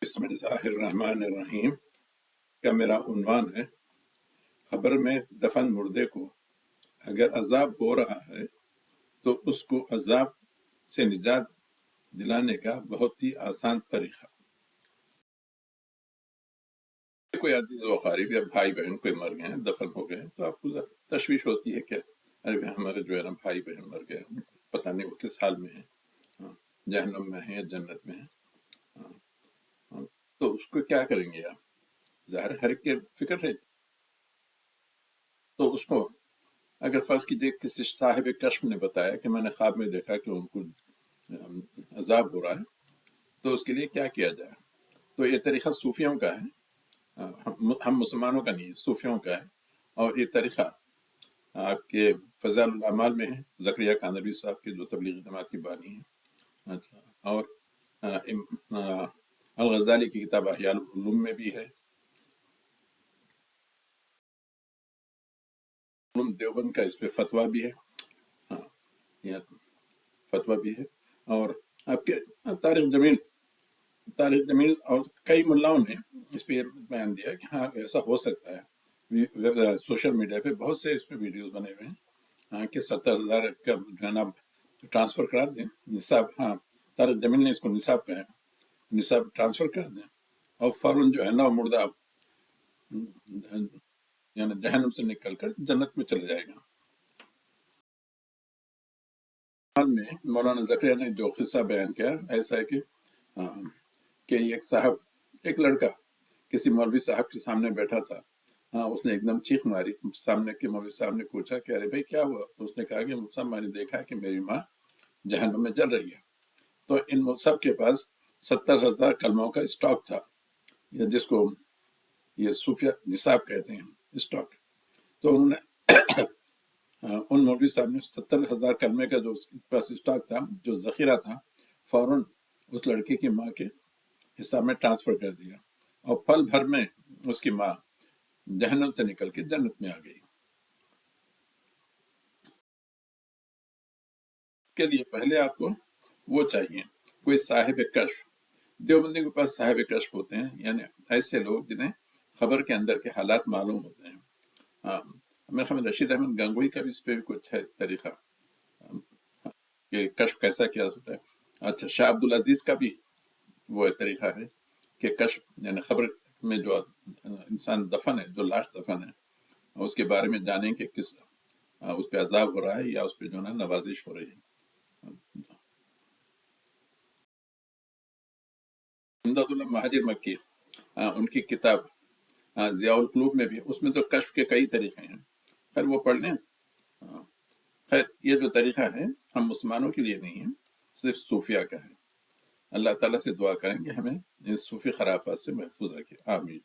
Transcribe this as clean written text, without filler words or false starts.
بسم اللہ الرحمن الرحیم کا میرا عنوان ہے خبر میں دفن مردے کو اگر عذاب ہو رہا ہے تو اس کو عذاب سے نجات دلانے کا بہت ہی آسان طریقہ۔ کوئی عزیز و قریب یا بھائی بہن کوئی مر گئے ہیں، دفن ہو گئے ہیں، تو آپ کو تشویش ہوتی ہے کہ ارے ہمارے جو ہے نا بھائی بہن مر گئے، پتہ نہیں وہ کس حال میں ہیں، جہنم میں ہیں یا جنت میں ہیں۔ تو اس کو کیا کریں گے آپ؟ ظاہر ہر ایک کی فکر رہتی، تو اس کو اگر فرض کیجیے کسی صاحب کشف نے بتایا کہ میں نے خواب میں دیکھا کہ ان کو عذاب ہو رہا ہے، تو اس کے لیے کیا کیا جائے؟ تو یہ طریقہ صوفیوں کا ہے، ہم مسلمانوں کا نہیں ہے، صوفیوں کا ہے۔ اور یہ طریقہ آپ کے فضائل الاعمال میں ہے، زکریا کاندھلوی صاحب کے جو تبلیغی جماعت کی بانی ہیں، اور الغزالی کی کتاب احیاء العلوم میں بھی ہے، دیوبند کا اس پہ فتویٰ بھی ہے، ہاں یہ فتویٰ بھی ہے۔ اور آپ کے طارق جمیل اور کئی ملاؤں نے اس پہ بیان دیا کہ ہاں ایسا ہو سکتا ہے۔ سوشل میڈیا پہ بہت سے اس پہ ویڈیوز بنے ہوئے ہیں، ہاں کہ 70,000 کا جو ہے نا ٹرانسفر کرا دیں نصاب، ہاں طارق جمیل نے اس کو نصاب کہا ہے، نصاب ٹرانسفر کر دیں اور فوراً جو ہے نا مردہ یعنی جہنم سے نکل کر جنت میں چلا جائے گا۔ حال میں مولانا زکریا نے جو قصہ بیان کیا ایسا ہے کہ ایک لڑکا کسی مولوی صاحب کے سامنے بیٹھا تھا، اس نے ایک دم چیخ ماری، سامنے کے مولوی صاحب نے پوچھا کہ ارے بھائی کیا ہوا؟ تو اس نے کہا کہ مصعب میں نے دیکھا کہ میری ماں جہنم میں جل رہی ہے۔ تو ان مصعب کے پاس 70,000 کلموں کا اسٹاک تھا، جس کو یہ صوفیہ نصاب کہتے ہیں، اسٹاک۔ تو انہوں نے ان مولوی صاحب نے 70,000 کلمے کا جو پاس اسٹاک تھا، جو ذخیرہ تھا، فوراً اس لڑکی کی ماں کے حساب میں ٹرانسفر کر دیا، اور پل بھر میں اس کی ماں جہنم سے نکل کے جنت میں آ گئی۔ کے لیے پہلے آپ کو وہ چاہیے کوئی صاحب کشف۔ دیوبندی کے پاس صاحب کشف ہوتے ہیں، یعنی ایسے لوگ جنہیں خبر کے اندر کے حالات معلوم ہوتے ہیں۔ میرے خیال میں رشید احمد گنگوئی کا بھی اس پہ بھی کچھ ہے طریقہ کہ کشف کیسا کیا جا سکتا ہے۔ اچھا، شاہ عبدالعزیز کا بھی وہ طریقہ ہے کہ کشف یعنی خبر میں جو انسان دفن ہے، جو لاش دفن ہے، اس کے بارے میں جانیں کہ کس اس پہ عذاب ہو رہا ہے یا اس پہ جو ہے نوازش ہو رہی ہے۔ امداد اللہ مہاجر مکی، ان کی کتاب ضیاء القلوب میں بھی، اس میں تو کشف کے کئی طریقے ہیں، خیر وہ پڑھ لیں۔ خیر یہ جو طریقہ ہے ہم مسلمانوں کے لیے نہیں ہے، صرف صوفیہ کا ہے۔ اللہ تعالیٰ سے دعا کریں کہ ہمیں اس صوفی خرافات سے محفوظ رکھے، آمین۔